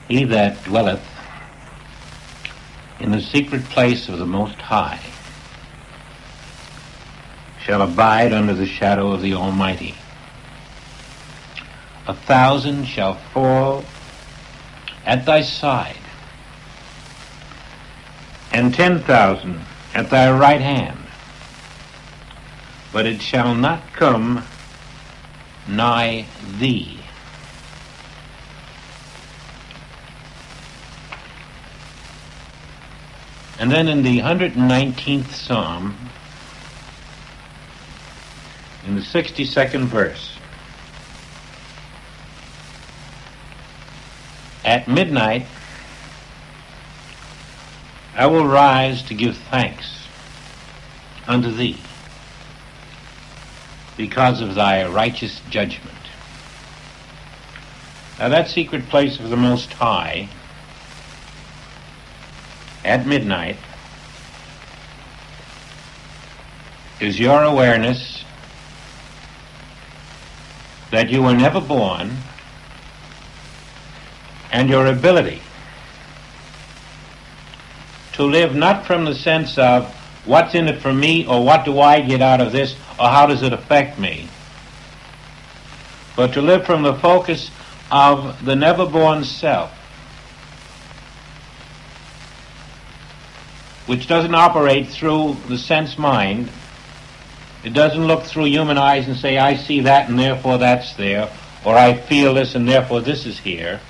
He that dwelleth in the secret place of the Most High shall abide under the shadow of the Almighty. 1,000 shall fall at thy side, and 10,000 at thy right hand, but it shall not come nigh thee. And then in the 119th Psalm, in the 62nd verse, at midnight I will rise to give thanks unto thee because of thy righteous judgment. Now that secret place of the Most High at midnight is your awareness that you were never born, and your ability to live not from the sense of what's in it for me, or what do I get out of this, or how does it affect me, but to live from the focus of the never-born self, which doesn't operate through the sense mind. It doesn't look through human eyes and say, I see that and therefore that's there, or I feel this and therefore this is here.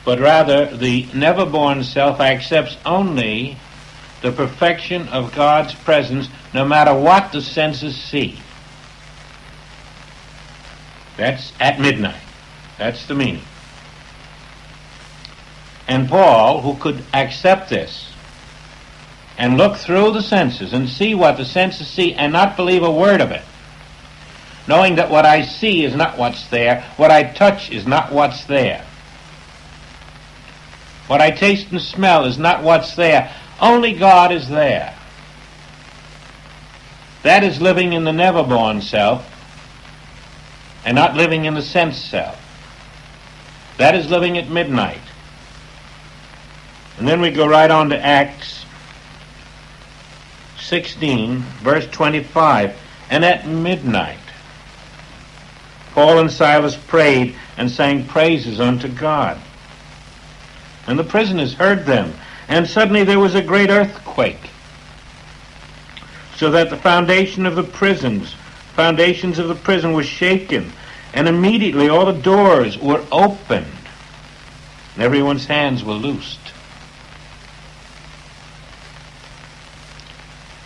But rather, the never-born self accepts only the perfection of God's presence, no matter what the senses see. That's at midnight. That's the meaning. And Paul, who could accept this and look through the senses and see what the senses see and not believe a word of it, knowing that what I see is not what's there, what I touch is not what's there, what I taste and smell is not what's there, only God is there. That is living in the never-born self and not living in the sense self. That is living at midnight. And then we go right on to Acts 16, verse 25. And at midnight, Paul and Silas prayed and sang praises unto God. And the prisoners heard them. And suddenly there was a great earthquake, so that the foundations of the prison were shaken. And immediately all the doors were opened, and everyone's hands were loosed.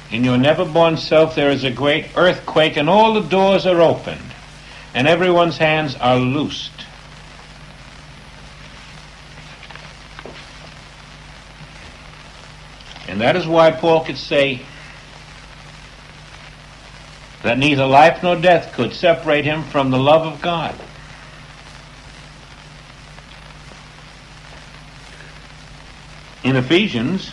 In your never-born self there is a great earthquake, and all the doors are opened, and everyone's hands are loosed. And that is why Paul could say that neither life nor death could separate him from the love of God. In Ephesians,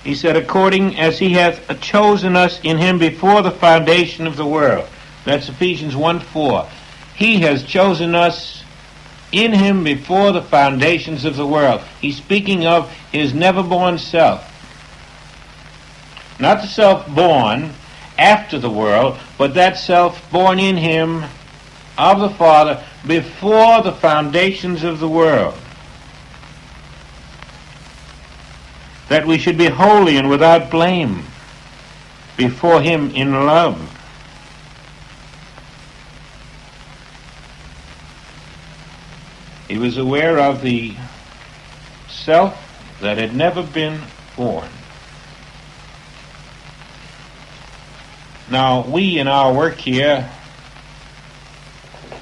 he said, according as he hath chosen us in him before the foundation of the world. That's Ephesians 1:4. He has chosen us in him before the foundations of the world. He's speaking of his never-born self. Not the self born after the world, but that self born in him of the Father before the foundations of the world. That we should be holy and without blame before him in love. He was aware of the self that had never been born. Now, we in our work here,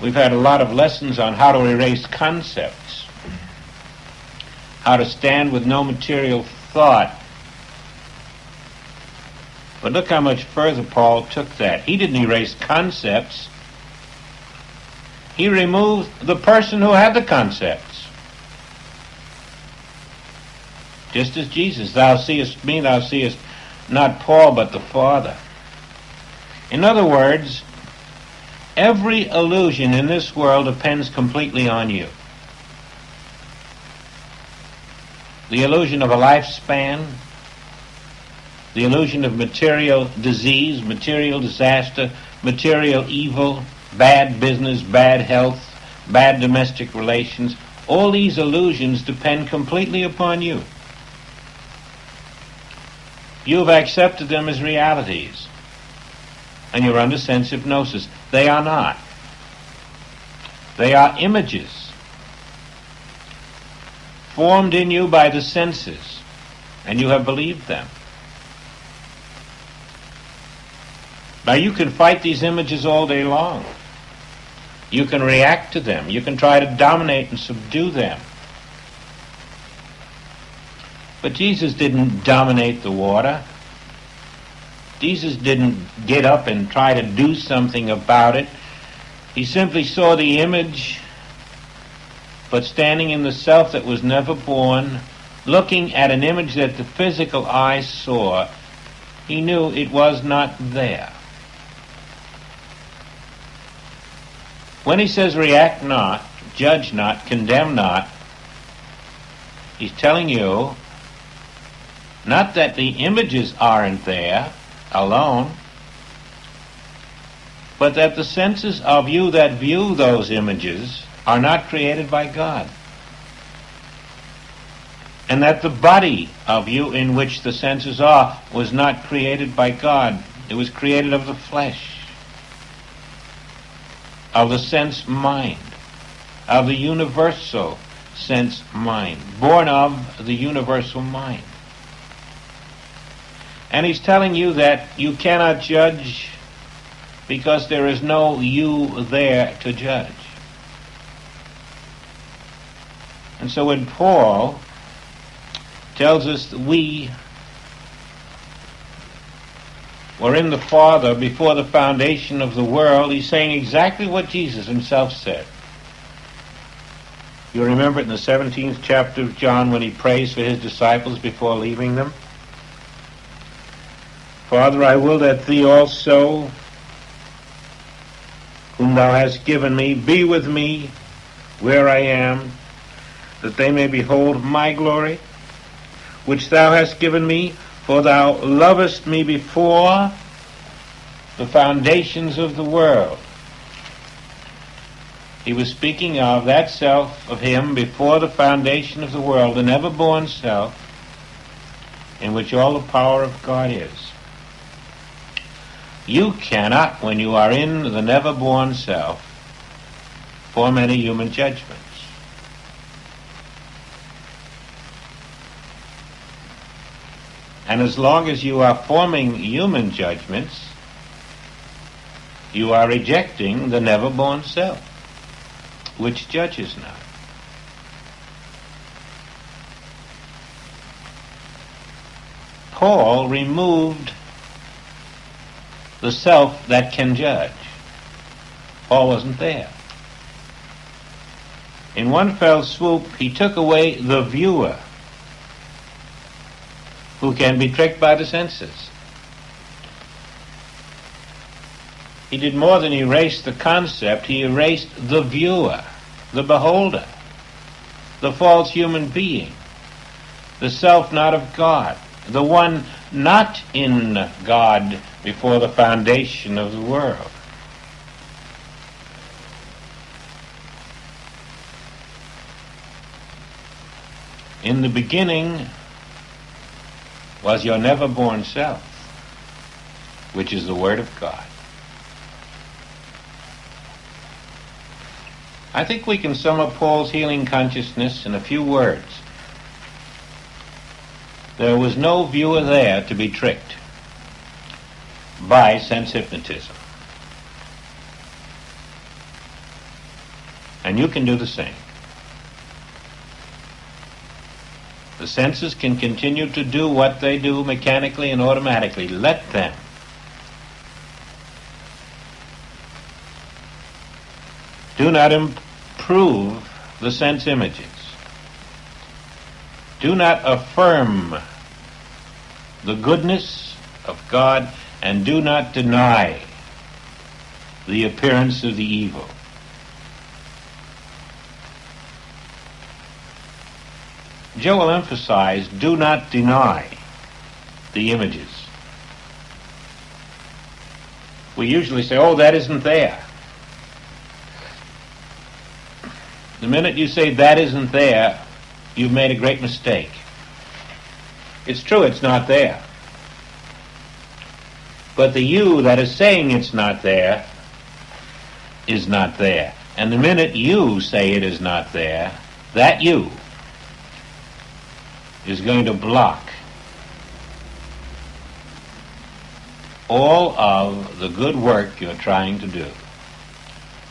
we've had a lot of lessons on how to erase concepts, how to stand with no material thought. But look how much further Paul took that. He didn't erase concepts. He removed the person who had the concepts. Just as Jesus, thou seest me, thou seest not Paul, but the Father. In other words, Every illusion in this world depends completely on you. The illusion of a lifespan, the illusion of material disease, material disaster, material evil, bad business, bad health, bad domestic relations, all these illusions depend completely upon you. You've accepted them as realities, and you're under sense hypnosis. They are not. They are images formed in you by the senses, and you have believed them. Now you can fight these images all day long. You can react to them. You can try to dominate and subdue them. But Jesus didn't dominate the water. Jesus didn't get up and try to do something about it. He simply saw the image, but standing in the self that was never born, looking at an image that the physical eye saw, he knew it was not there. When he says react not, judge not, condemn not, he's telling you not that the images aren't there alone, but that the senses of you that view those images are not created by God. And that the body of you in which the senses are was not created by God. It was created of the flesh, of the sense mind, of the universal sense mind, born of the universal mind. And he's telling you that you cannot judge because there is no you there to judge. And so when Paul tells us that we were in the Father before the foundation of the world, he's saying exactly what Jesus himself said. You remember it in the 17th chapter of John when he prays for his disciples before leaving them. Father, I will that thee also, whom thou hast given me, be with me where I am, that they may behold my glory, which thou hast given me, for thou lovest me before the foundations of the world. He was speaking of that self of him before the foundation of the world, the never-born self, in which all the power of God is. You cannot, when you are in the never-born self, form any human judgments. And as long as you are forming human judgments, you are rejecting the never-born self, which judges not. Paul removed the self that can judge. Paul wasn't there. In one fell swoop, he took away the viewer, who can be tricked by the senses. He did more than erase the concept, he erased the viewer, the beholder, the false human being, the self not of God, the one not in God before the foundation of the world. In the beginning was your never-born self, which is the Word of God. I think we can sum up Paul's healing consciousness in a few words. There was no viewer there to be tricked by sense hypnotism. And you can do the same. The senses can continue to do what they do mechanically and automatically. Let them. Do not improve the sense images. Do not affirm the goodness of God, and do not deny the appearance of the evil. Joel emphasized, do not deny the images. We usually say, oh, that isn't there. The minute you say that isn't there, you've made a great mistake. It's true, it's not there. But the you that is saying it's not there is not there. And the minute you say it is not there, that you is going to block all of the good work you're trying to do.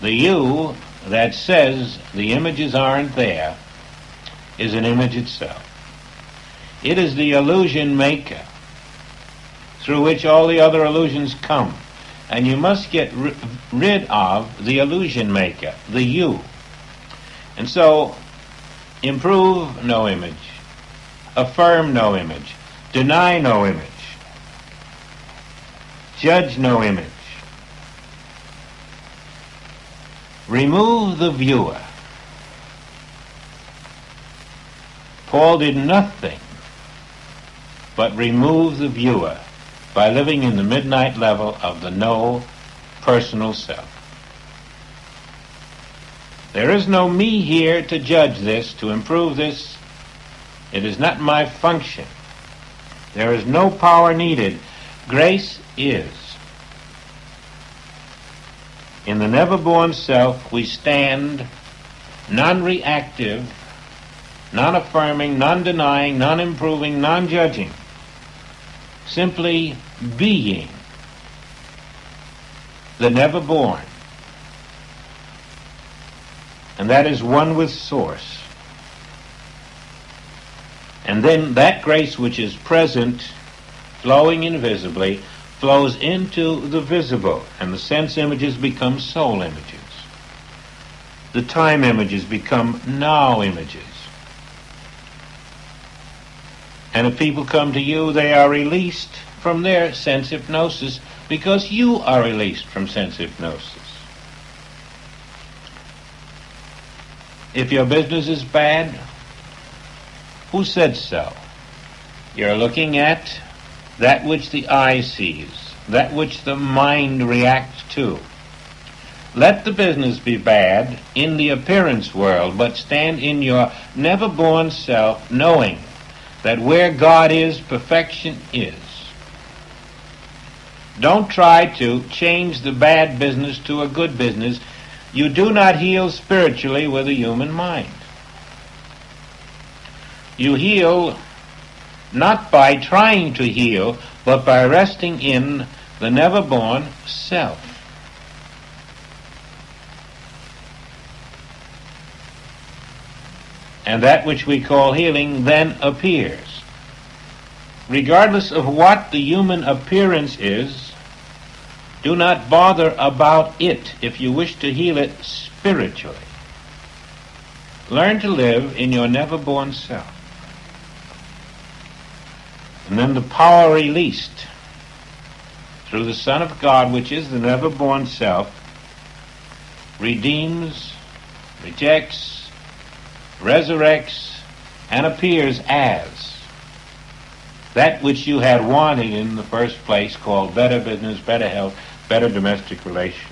The you that says the images aren't there is an image itself. It is the illusion maker through which all the other illusions come. And you must get rid of the illusion maker, the you. And so, improve no image, affirm no image, deny no image, judge no image. Remove the viewer. Paul did nothing but remove the viewer by living in the midnight level of the no personal self. There is no me here to judge this, to improve this. It is not my function. There is no power needed. Grace is. In the never-born self, we stand non-reactive, non-affirming, non-denying, non-improving, non-judging, simply being the never-born. And that is one with Source. And then that grace which is present, flowing invisibly, flows into the visible, and the sense images become soul images. The time images become now images. And if people come to you, they are released from their sense hypnosis because you are released from sense hypnosis. If your business is bad, who said so? You're looking at that which the eye sees, that which the mind reacts to. Let the business be bad in the appearance world, but stand in your never-born self knowing that where God is, perfection is. Don't try to change the bad business to a good business. You do not heal spiritually with a human mind. You heal not by trying to heal, but by resting in the never-born self. And that which we call healing then appears. Regardless of what the human appearance is, do not bother about it if you wish to heal it spiritually. Learn to live in your never-born self. And then the power released through the Son of God, which is the never-born self, redeems, rejects, resurrects, and appears as that which you had wanted in the first place, called better business, better health, better domestic relations.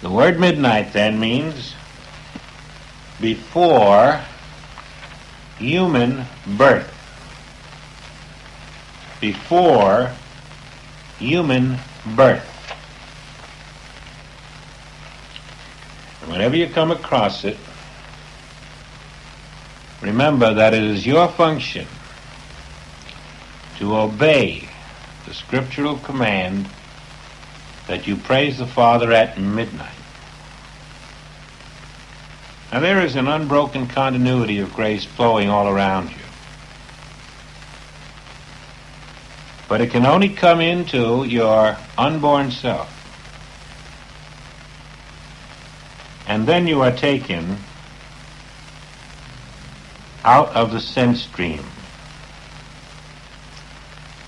The word midnight then means before human birth. Before human birth. And whenever you come across it, remember that it is your function to obey the scriptural command that you praise the Father at midnight. Now there is an unbroken continuity of grace flowing all around you. But it can only come into your unborn self. And then you are taken out of the sense stream,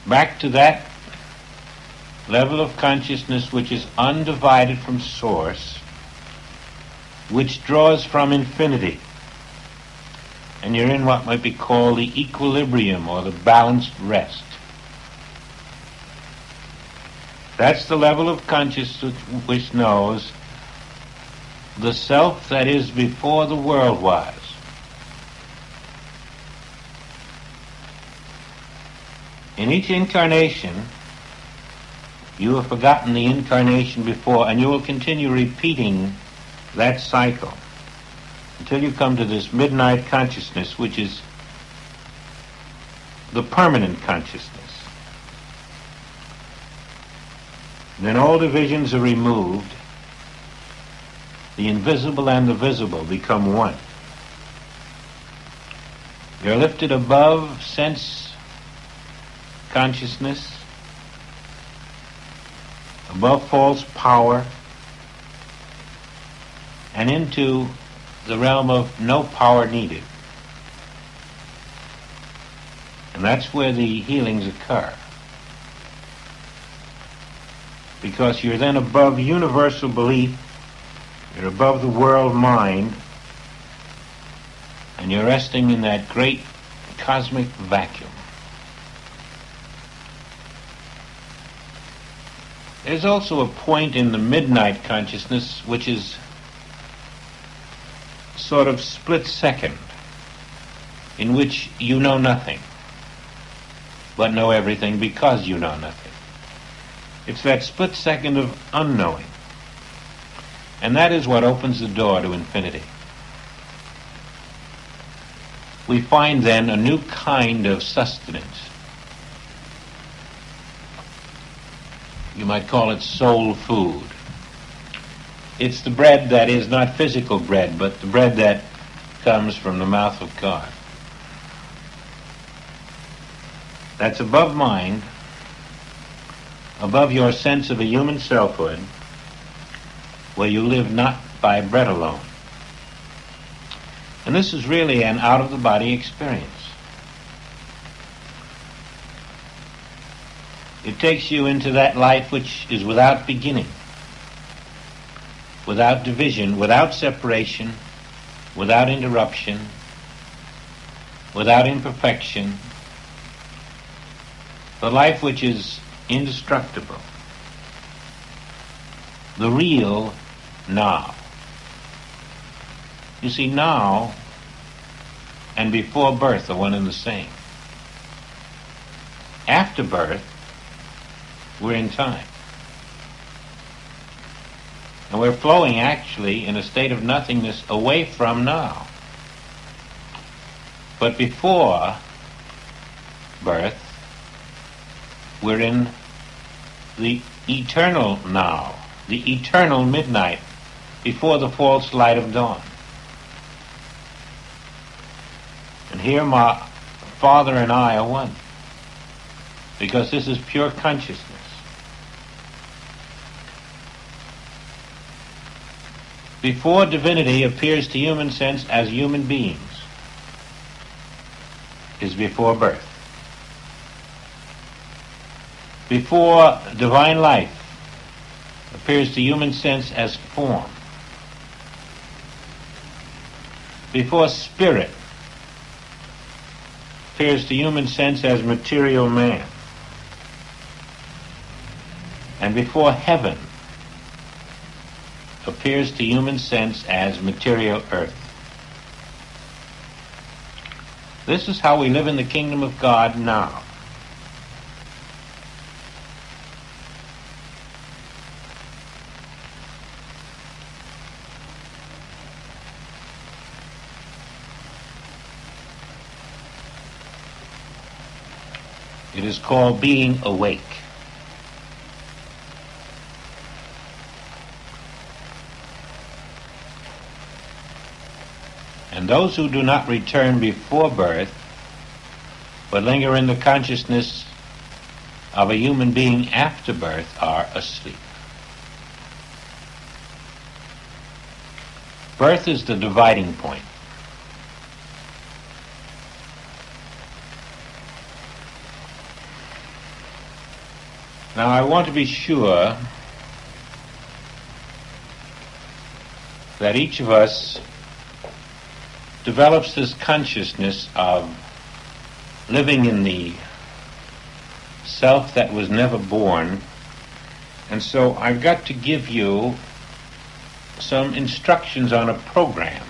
back to that level of consciousness which is undivided from source, which draws from infinity. And you're in what might be called the equilibrium or the balanced rest. That's the level of consciousness which knows the self that is before the world was. In each incarnation, you have forgotten the incarnation before, and you will continue repeating that cycle until you come to this midnight consciousness, which is the permanent consciousness. Then all divisions are removed. The invisible and the visible become one. You're lifted above sense consciousness, above false power, and into the realm of no power needed. And that's where the healings occur. Because you're then above universal belief, you're above the world mind, and you're resting in that great cosmic vacuum. There's also a point in the midnight consciousness which is sort of split second, in which you know nothing, but know everything because you know nothing. It's that split second of unknowing. And that is what opens the door to infinity. We find then a new kind of sustenance. You might call it soul food. It's the bread that is not physical bread, but the bread that comes from the mouth of God. That's above mind, above your sense of a human selfhood, where you live not by bread alone. And this is really an out-of-the-body experience. It takes you into that life which is without beginning, without division, without separation, without interruption, without imperfection, the life which is indestructible, the real now. You see, now and before birth are one and the same. After birth, we're in time. And we're flowing actually in a state of nothingness away from now. But before birth, we're in the eternal now, the eternal midnight, before the false light of dawn. And here my Father and I are one, because this is pure consciousness. Before divinity appears to human sense as human beings is before birth. Before divine life appears to human sense as form. Before spirit appears to human sense as material man. And before heaven appears to human sense as material earth. This is how we live in the kingdom of God now. It is called being awake. And those who do not return before birth, but linger in the consciousness of a human being after birth, are asleep. Birth is the dividing point. Now I want to be sure that each of us develops this consciousness of living in the self that was never born. And so I've got to give you some instructions on a program.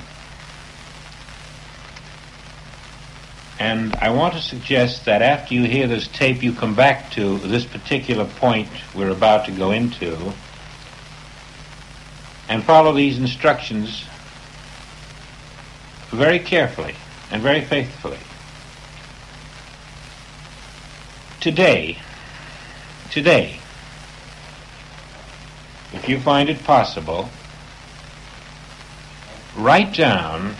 And I want to suggest that after you hear this tape, you come back to this particular point we're about to go into and follow these instructions very carefully and very faithfully. Today, if you find it possible, write down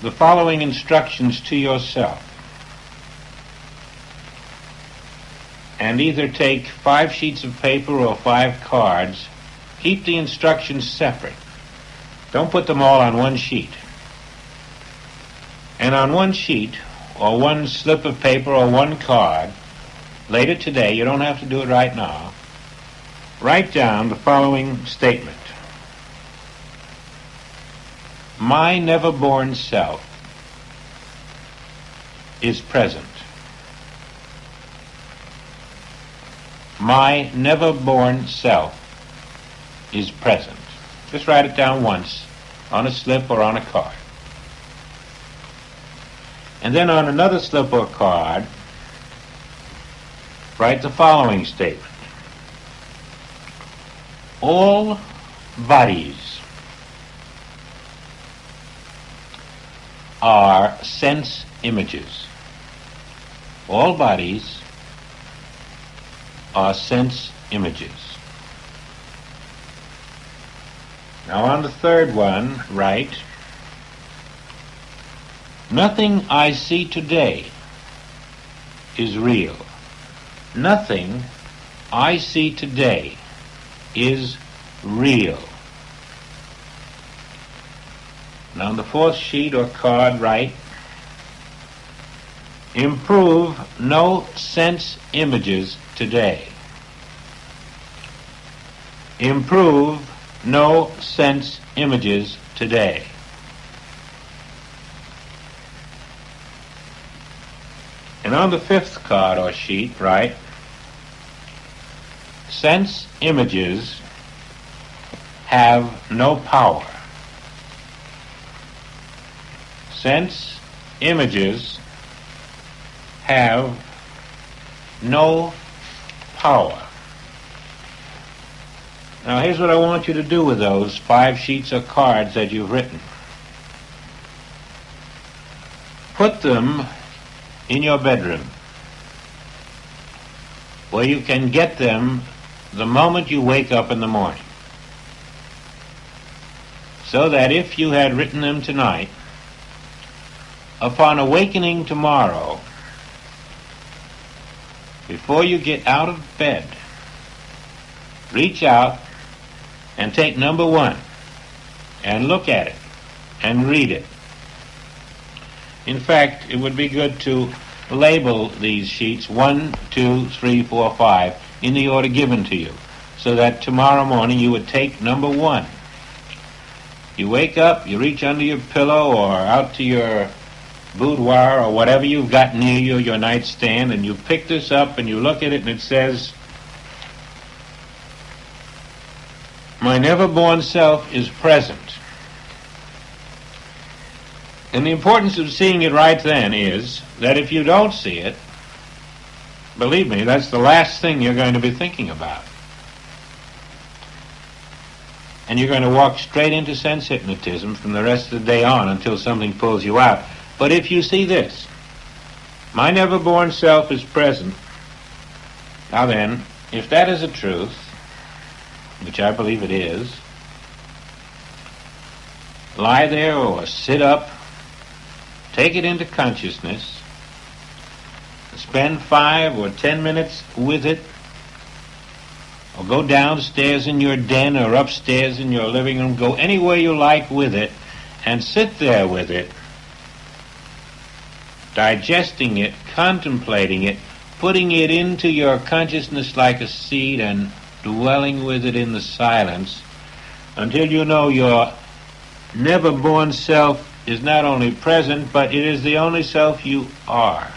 the following instructions to yourself, and either take 5 sheets of paper or 5 cards. Keep the instructions separate. Don't put them all on one sheet. And on one sheet, or one slip of paper or one card, later today, you don't have to do it right now, write down the following statement. My never-born self is present. My never-born self is present. Just write it down once on a slip or on a card. And then on another slip or card, write the following statement. All bodies are sense images. All bodies are sense images. Now on the third one, write, nothing I see today is real. Nothing I see today is real. Now on the fourth sheet or card, write, improve no sense images today. Improve no sense images today. And on the fifth card or sheet, write, sense images have no power. Sense images have no power. Now here's what I want you to do with those 5 sheets of cards that you've written. Put them in your bedroom, where you can get them the moment you wake up in the morning, so that if you had written them tonight, upon awakening tomorrow, before you get out of bed, reach out and take number 1 and look at it and read it. In fact, it would be good to label these sheets 1, 2, 3, 4, 5 in the order given to you, so that tomorrow morning you would take number 1. You wake up, you reach under your pillow or out to your boudoir or whatever you've got near you, your nightstand, and you pick this up and you look at it and it says, my never-born self is present. And the importance of seeing it right then is that if you don't see it, believe me, that's the last thing you're going to be thinking about. And you're going to walk straight into sense hypnotism from the rest of the day on until something pulls you out. But if you see this, my never-born self is present, now then, if that is a truth, which I believe it is, lie there or sit up, take it into consciousness, spend 5 or 10 minutes with it, or go downstairs in your den or upstairs in your living room, go anywhere you like with it, and sit there with it, digesting it, contemplating it, putting it into your consciousness like a seed and dwelling with it in the silence until you know your never-born self is not only present, but it is the only self you are.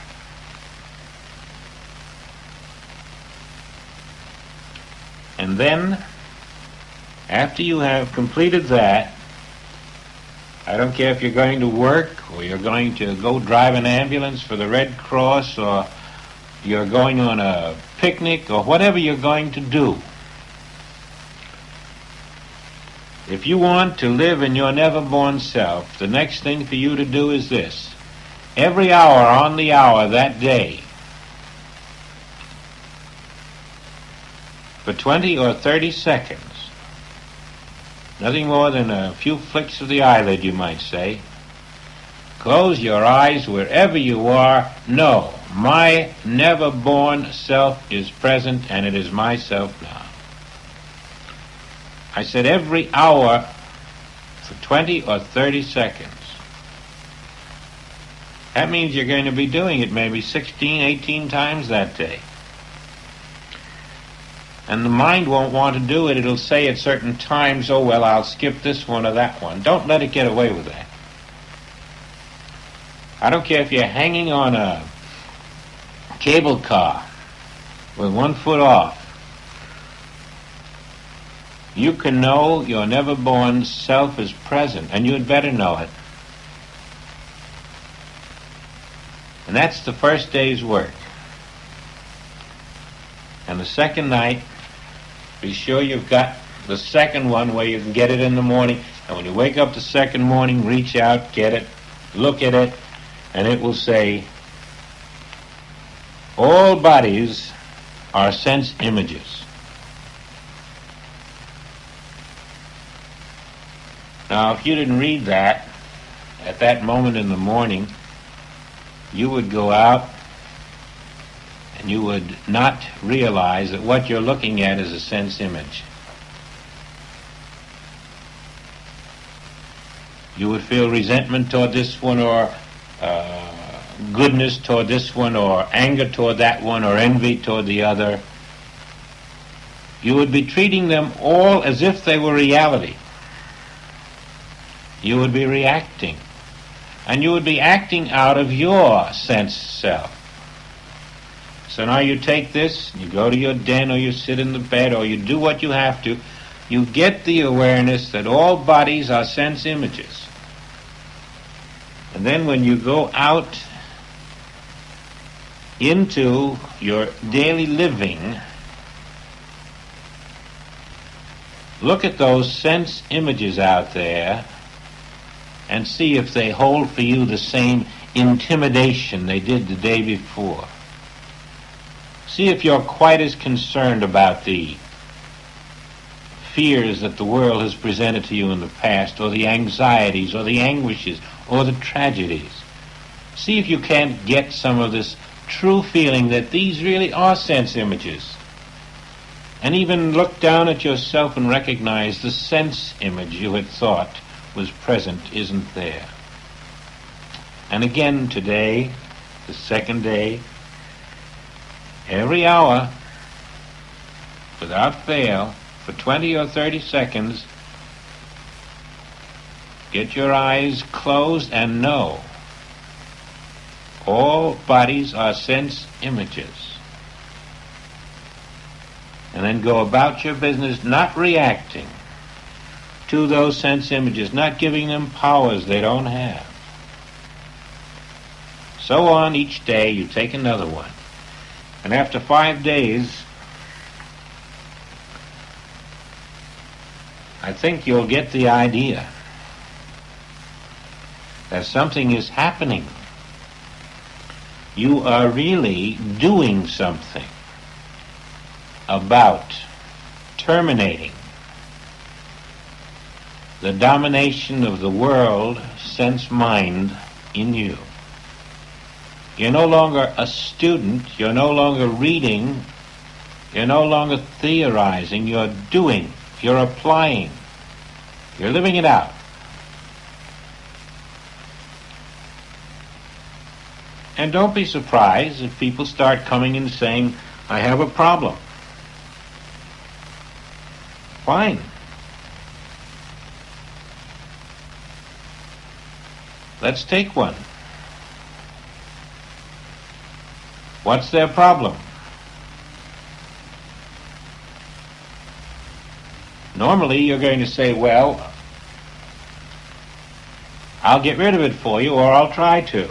And then, after you have completed that, I don't care if you're going to work or you're going to go drive an ambulance for the Red Cross or you're going on a picnic or whatever you're going to do. If you want to live in your never-born self, the next thing for you to do is this. Every hour on the hour that day, for 20 or 30 seconds, nothing more than a few flicks of the eyelid, you might say, close your eyes wherever you are. No, my never-born self is present, and it is myself now. I said every hour for 20 or 30 seconds. That means you're going to be doing it maybe 16, 18 times that day. And the mind won't want to do it. It'll say at certain times, oh, well, I'll skip this one or that one. Don't let it get away with that. I don't care if you're hanging on a cable car with one foot off. You can know your never-born self is present, and you'd better know it. And that's the first day's work. And the second night, be sure you've got the second one where you can get it in the morning. And when you wake up the second morning, reach out, get it, look at it, and it will say, all bodies are sense images. Now, if you didn't read that at that moment in the morning, you would go out and you would not realize that what you're looking at is a sense image. You would feel resentment toward this one, or goodness toward this one, or anger toward that one, or envy toward the other. You would be treating them all as if they were reality. You would be reacting. And you would be acting out of your sense self. So now you take this, you go to your den, or you sit in the bed, or you do what you have to. You get the awareness that all bodies are sense images. And then when you go out into your daily living, look at those sense images out there and see if they hold for you the same intimidation they did the day before. See if you're quite as concerned about the fears that the world has presented to you in the past, or the anxieties, or the anguishes, or the tragedies. See if you can't get some of this true feeling that these really are sense images. And even look down at yourself and recognize the sense image you had thought was present isn't there. And again today, the second day, every hour, without fail, for 20 or 30 seconds, get your eyes closed and know all bodies are sense images. And then go about your business not reacting to those sense images, not giving them powers they don't have. So on each day, you take another one. And after 5 days, I think you'll get the idea that something is happening. You are really doing something about terminating the domination of the world sense mind in you. You're no longer a student, you're no longer reading, you're no longer theorizing, you're doing, you're applying, you're living it out. And don't be surprised if people start coming and saying, I have a problem. Fine. Let's take one. What's their problem? Normally you're going to say, well, I'll get rid of it for you, or I'll try to.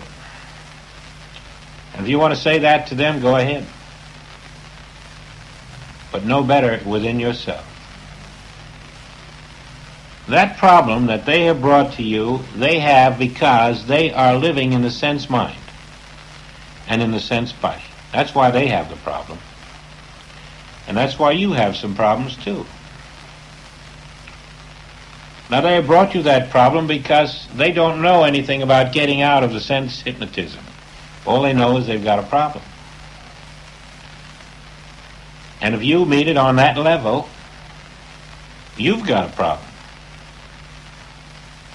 And if you want to say that to them, go ahead. But know better within yourself. That problem that they have brought to you, they have because they are living in the sense mind and in the sense body. That's why they have the problem. And that's why you have some problems too. Now, they have brought you that problem because they don't know anything about getting out of the sense hypnotism. All they know is they've got a problem. And if you meet it on that level, you've got a problem.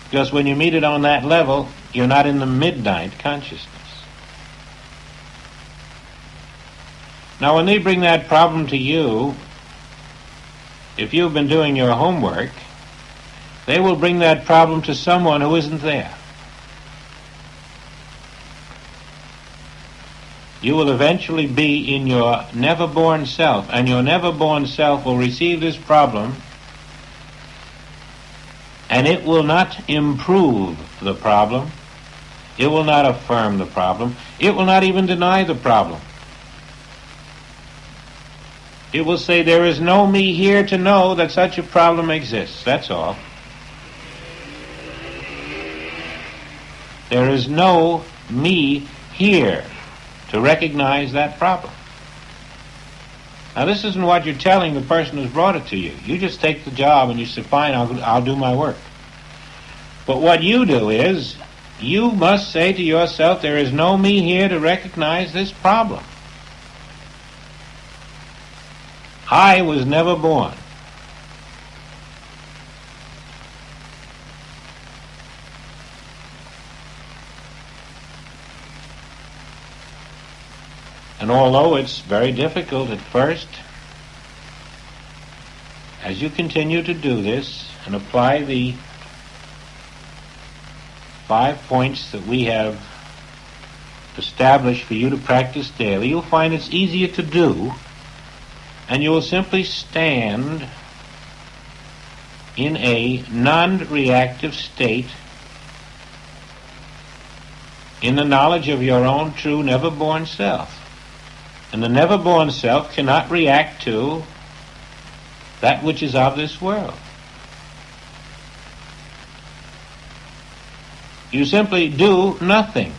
Because when you meet it on that level, you're not in the midnight consciousness. Now, when they bring that problem to you, if you've been doing your homework, they will bring that problem to someone who isn't there. You will eventually be in your never-born self, and your never-born self will receive this problem, and it will not improve the problem. It will not affirm the problem. It will not even deny the problem. It will say, there is no me here to know that such a problem exists. That's all. There is no me here to recognize that problem. Now, this isn't what you're telling the person who's brought it to you. You just take the job and you say, fine, I'll do my work. But what you do is, you must say to yourself, there is no me here to recognize this problem. I was never born. And although it's very difficult at first, as you continue to do this and apply the 5 points that we have established for you to practice daily, you'll find it's easier to do, and you will simply stand in a non-reactive state in the knowledge of your own true never-born self. And the never-born self cannot react to that which is of this world. You simply do nothing.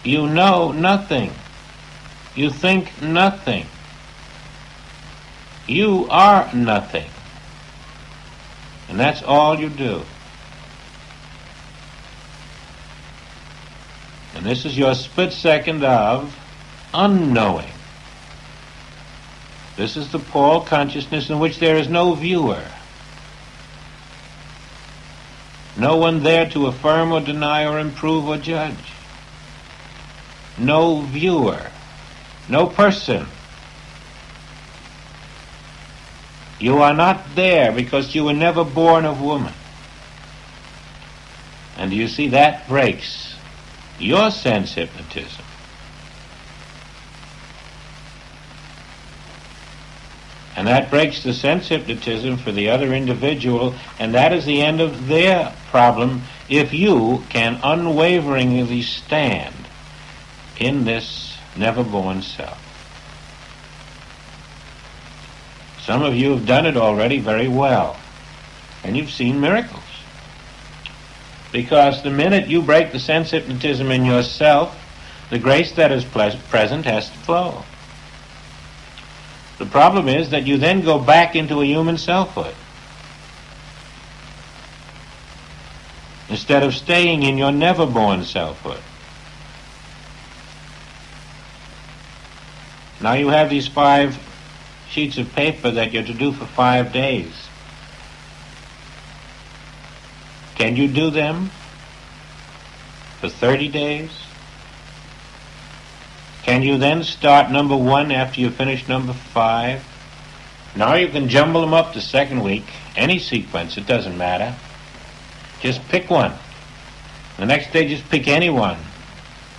You know nothing. You think nothing. You are nothing. And that's all you do. And this is your split second of unknowing. This is the Paul consciousness in which there is no viewer. No one there to affirm or deny or improve or judge. No viewer. No person. You are not there because you were never born of woman. And do you see, that breaks your sense hypnotism. And that breaks the sense hypnotism for the other individual, and that is the end of their problem if you can unwaveringly stand in this never-born self. Some of you have done it already very well, and you've seen miracles. Because the minute you break the sense hypnotism in yourself, the grace that is present has to flow. The problem is that you then go back into a human selfhood, instead of staying in your never-born selfhood. Now you have these 5 sheets of paper that you're to do for 5 days. Can you do them? for 30 days? Can you then start number 1 after you finish number 5? Now you can jumble them up the second week, any sequence, it doesn't matter. Just pick one. The next day just pick any one.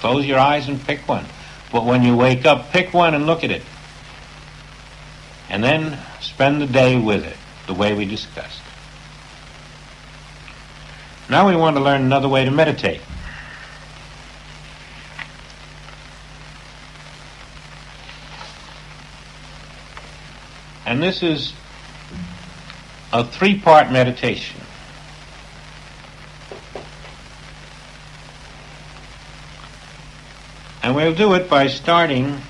Close your eyes and pick one. But when you wake up, pick one and look at it. And then spend the day with it, the way we discussed. Now we want to learn another way to meditate. And this is a 3-part meditation. And we'll do it by starting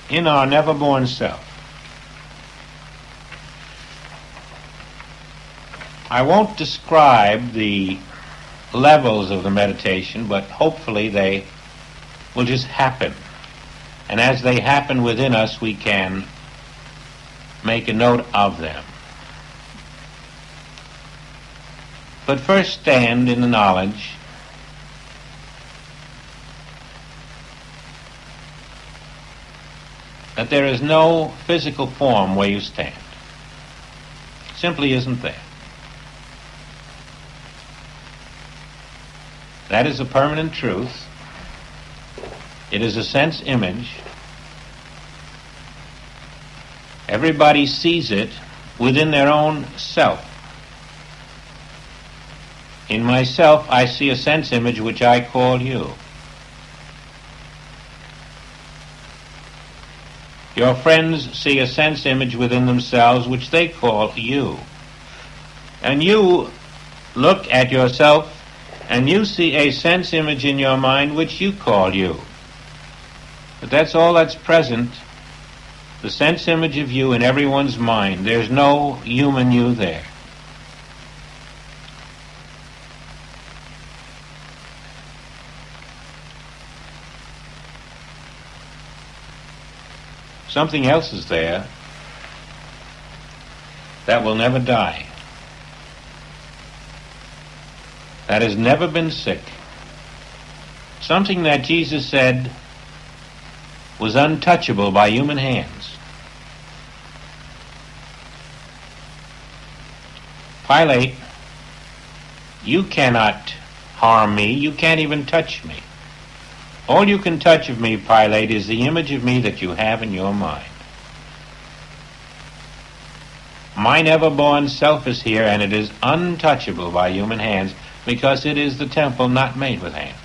in our never-born self. I won't describe the levels of the meditation, but hopefully they will just happen. And as they happen within us, we can make a note of them. But first stand in the knowledge that there is no physical form where you stand. Simply isn't there. That is a permanent truth. It is a sense image. Everybody sees it within their own self. In myself, I see a sense image which I call you. Your friends see a sense image within themselves which they call you. And you look at yourself and you see a sense image in your mind which you call you. But that's all that's present, the sense image of you in everyone's mind. There's no human you there. Something else is there that will never die, that has never been sick, something that Jesus said was untouchable by human hands. Pilate, you cannot harm me, you can't even touch me. All you can touch of me, Pilate, is the image of me that you have in your mind. My never-born self is here, and it is untouchable by human hands, because it is the temple not made with hands.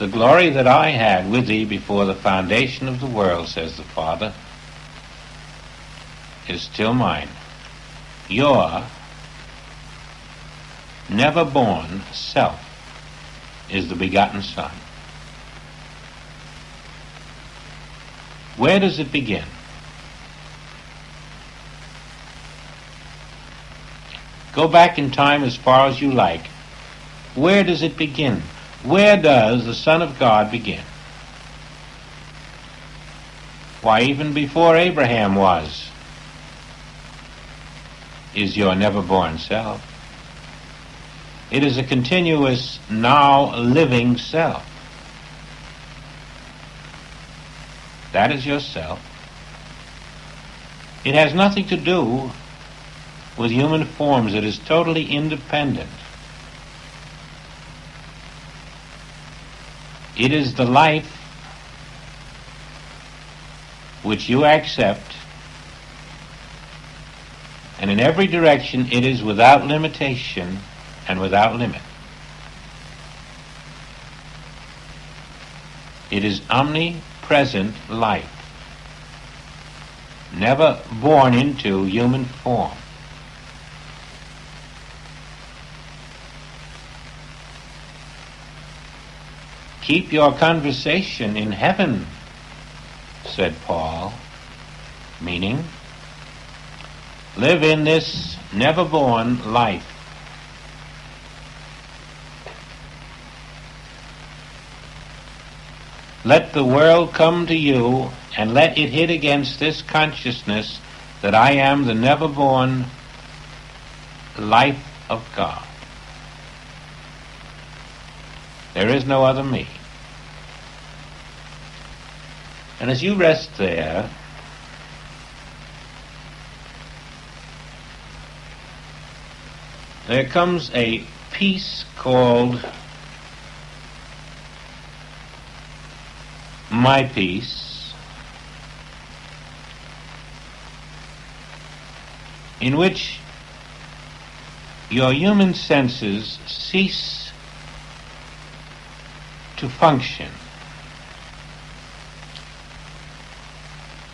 The glory that I had with thee before the foundation of the world, says the Father, is still mine. Your never-born self is the begotten Son. Where does it begin? Go back in time as far as you like. Where does it begin? Where does the Son of God begin? Why, even before Abraham was, is your never-born self. It is a continuous, now living self. That is yourself. It has nothing to do with human forms. It is totally independent. It is the life which you accept, and in every direction it is without limitation and without limit. It is omnipresent life, never born into human form. Keep your conversation in heaven, said Paul, meaning live in this never-born life. let the world come to you and let it hit against this consciousness that I am the never-born life of God. There is no other me. And as you rest there, there comes a peace called my peace, in which your human senses cease to function.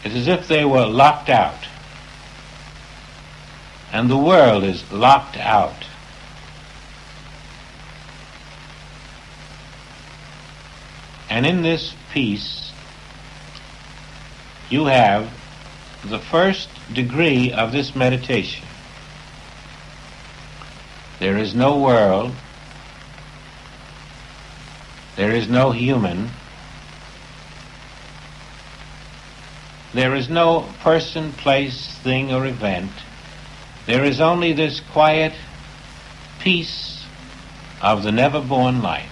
It's as if they were locked out, and the world is locked out. And in this peace, you have the first degree of this meditation. There is no world, there is no human, there is no person, place, thing, or event. There is only this quiet peace of the never-born life.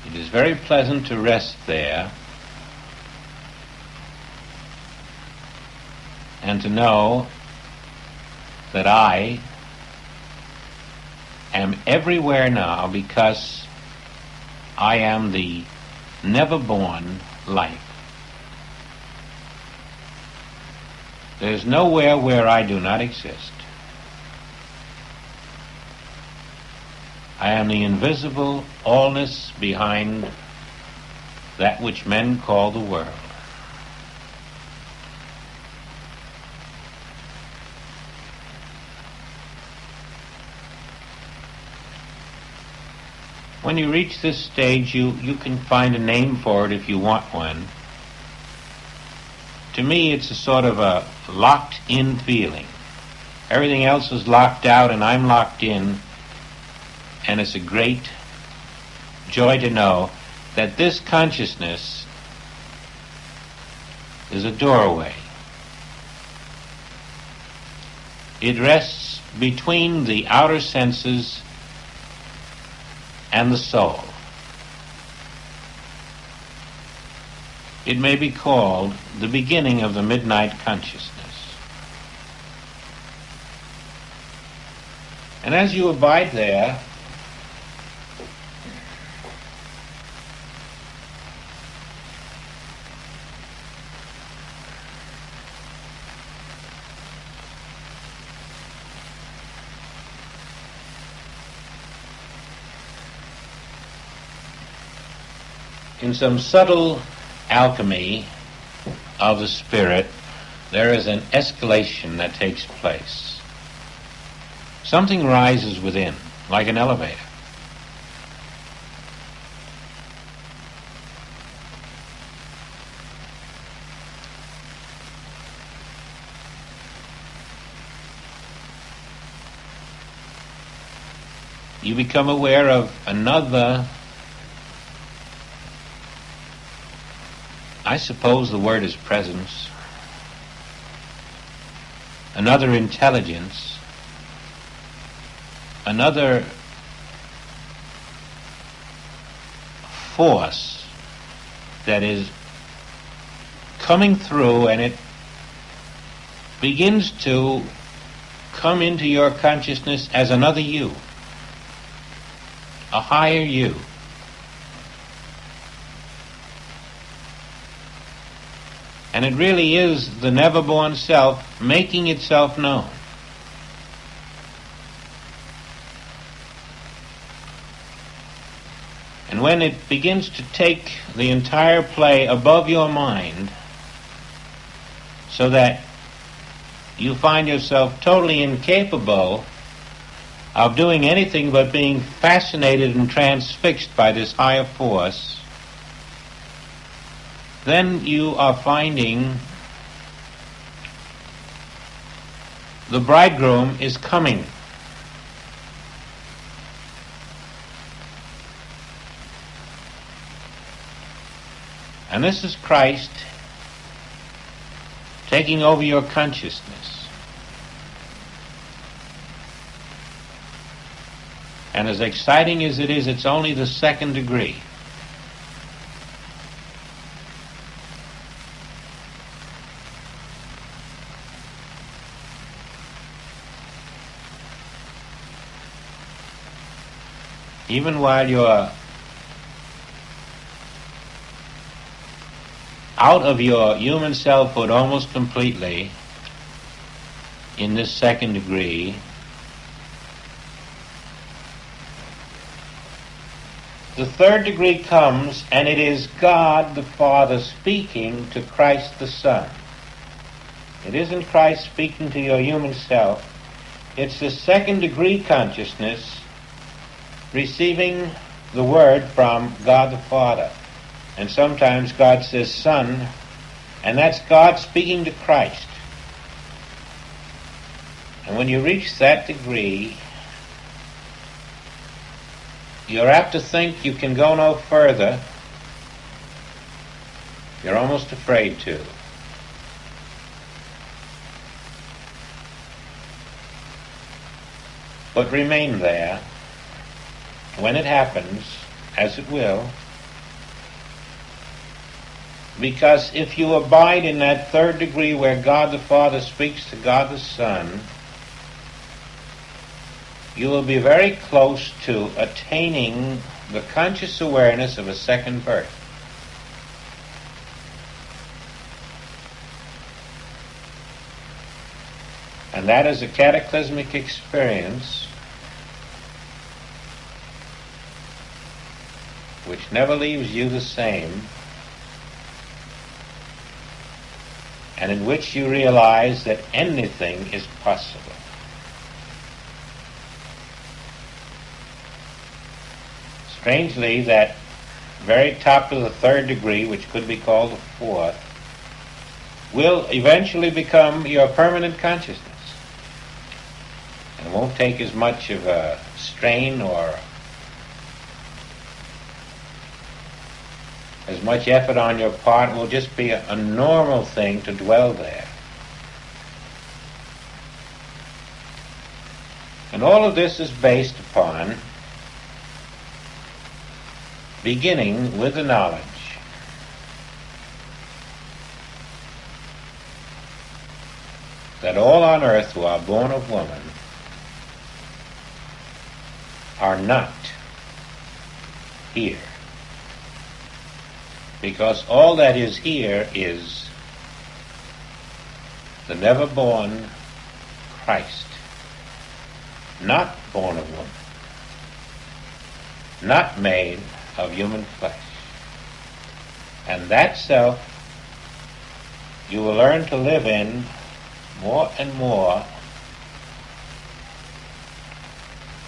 It is very pleasant to rest there and to know that I am everywhere now because I am the never-born life. There's nowhere where I do not exist. I am the invisible allness behind that which men call the world. When you reach this stage, you can find a name for it if you want one. To me, it's a sort of a locked-in feeling. Everything else is locked out and I'm locked in. And it's a great joy to know that this consciousness is a doorway. It rests between the outer senses and the soul. It may be called the beginning of the midnight consciousness. And as you abide there, in some subtle alchemy of the spirit, there is an escalation that takes place. Something rises within, like an elevator. You become aware of another, I suppose the word is presence, another intelligence, another force that is coming through, and it begins to come into your consciousness as another you, a higher you. And it really is the never-born self making itself known. And when it begins to take the entire play above your mind, so that you find yourself totally incapable of doing anything but being fascinated and transfixed by this higher force, then you are finding the bridegroom is coming. And this is Christ taking over your consciousness. And as exciting as it is, it's only the second degree. Even while you're out of your human selfhood almost completely in this second degree, the third degree comes, and it is God the Father speaking to Christ the Son. It isn't Christ speaking to your human self. It's the second degree consciousness receiving the word from God the Father. And sometimes God says Son, and that's God speaking to Christ. And when you reach that degree, you're apt to think you can go no further. You're almost afraid to. But remain there. When it happens, as it will, because if you abide in that third degree where God the Father speaks to God the Son, you will be very close to attaining the conscious awareness of a second birth. And that is a cataclysmic experience which never leaves you the same, and in which you realize that anything is possible. Strangely, that very top of the third degree, which could be called the fourth, will eventually become your permanent consciousness. And it won't take as much of a strain or as much effort on your part. It will just be a normal thing to dwell there. And all of this is based upon beginning with the knowledge that all on earth who are born of woman are not here. Because all that is here is the never-born Christ, not born of woman, not made of human flesh. And that self you will learn to live in more and more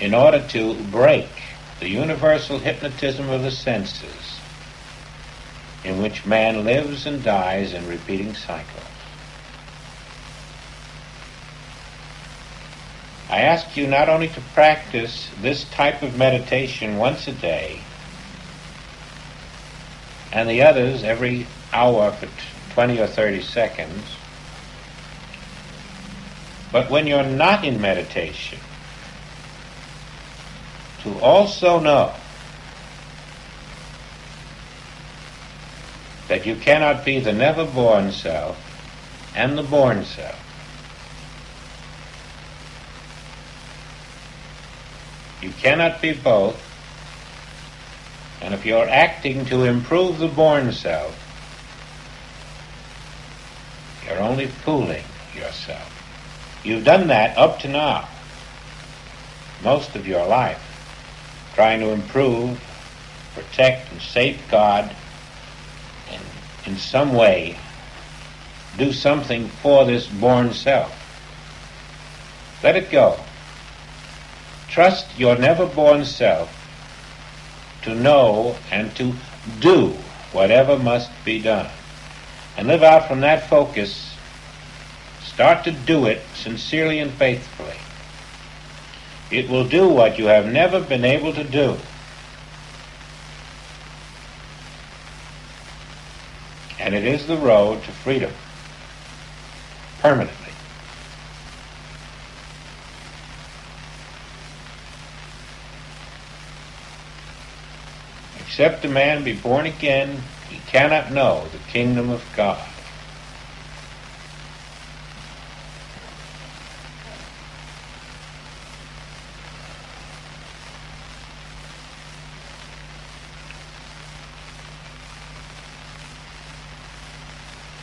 in order to break the universal hypnotism of the senses in which man lives and dies in repeating cycles. I ask you not only to practice this type of meditation once a day, and the others every hour for 20 or 30 seconds, but when you're not in meditation, to also know that you cannot be the never-born self and the born self. You cannot be both, and if you're acting to improve the born self, you're only fooling yourself. You've done that up to now, most of your life, trying to improve, protect, and safeguard, and in some way do something for this born self. Let it go. trust your never-born self to know and to do whatever must be done. And live out from that focus. Start to do it sincerely and faithfully. It will do what you have never been able to do. And it is the road to freedom. Permanently. Except a man be born again, he cannot know the kingdom of God.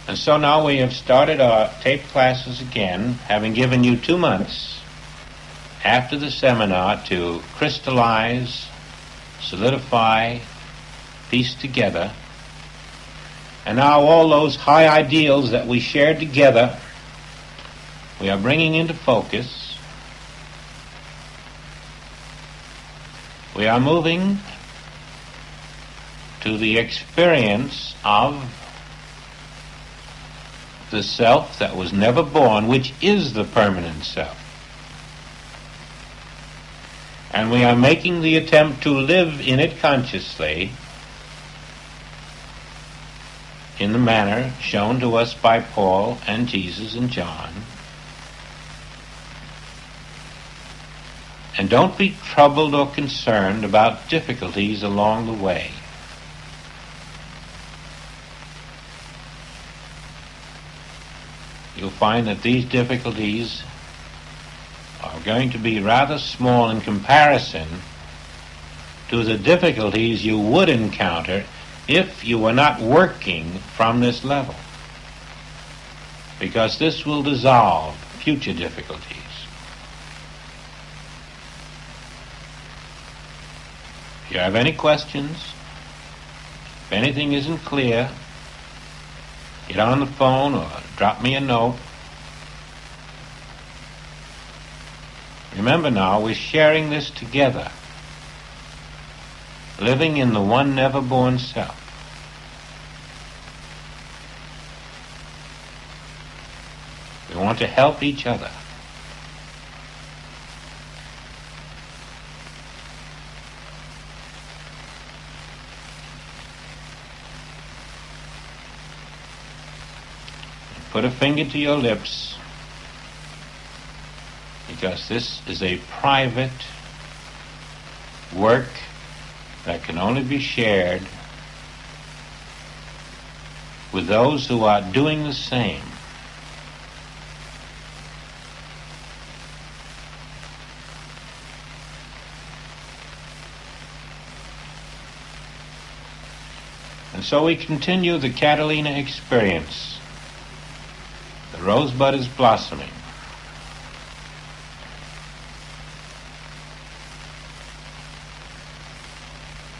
And so now we have started our tape classes again, having given you 2 months after the seminar to crystallize, solidify, piece together. And now all those high ideals that we shared together, we are bringing into focus. We are moving to the experience of the self that was never born, which is the permanent self. And we are making the attempt to live in it consciously in the manner shown to us by Paul and Jesus and John. And don't be troubled or concerned about difficulties along the way. You'll find that these difficulties are going to be rather small in comparison to the difficulties you would encounter if you were not working from this level, because this will dissolve future difficulties. If you have any questions, if anything isn't clear, get on the phone or drop me a note. Remember now, we're sharing this together, living in the one never-born self. We want to help each other. Put a finger to your lips, because this is a private work that can only be shared with those who are doing the same. And so we continue the Catalina experience. The rosebud is blossoming.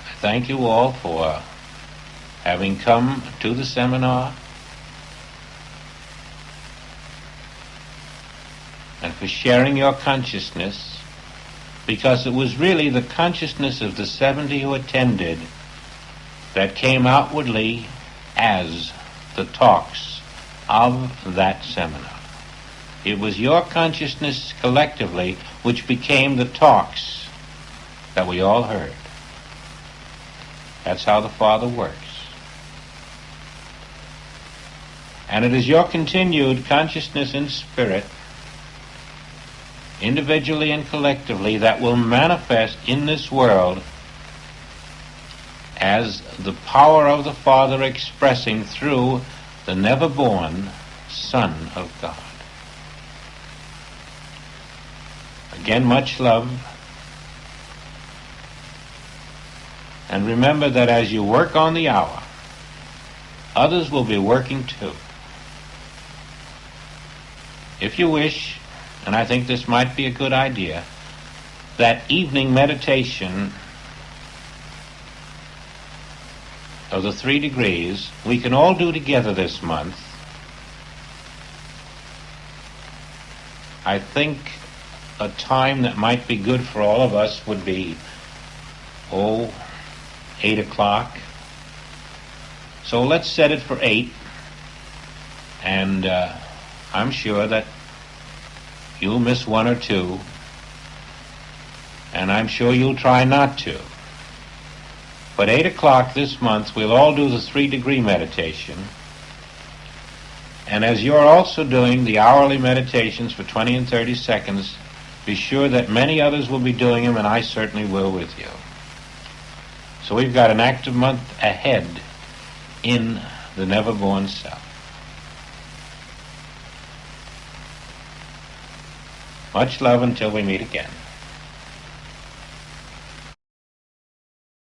I thank you all for having come to the seminar and for sharing your consciousness, because it was really the consciousness of the 70 who attended that came outwardly as the talks of that seminar. It was your consciousness collectively which became the talks that we all heard. That's how the Father works. And it is your continued consciousness in spirit, individually and collectively, that will manifest in this world as the power of the Father expressing through the never-born Son of God. Again, much love. And remember that as you work on the hour, others will be working too. If you wish, and I think this might be a good idea, that evening meditation of the 3 degrees we can all do together this month. I think a time that might be good for all of us would be, 8 o'clock. So let's set it for 8, and I'm sure that you'll miss one or two, and I'm sure you'll try not to. But 8 o'clock this month, we'll all do the 3-degree meditation. And as you're also doing the hourly meditations for 20 and 30 seconds, be sure that many others will be doing them, and I certainly will with you. So we've got an active month ahead in the never-born self. Much love until we meet again.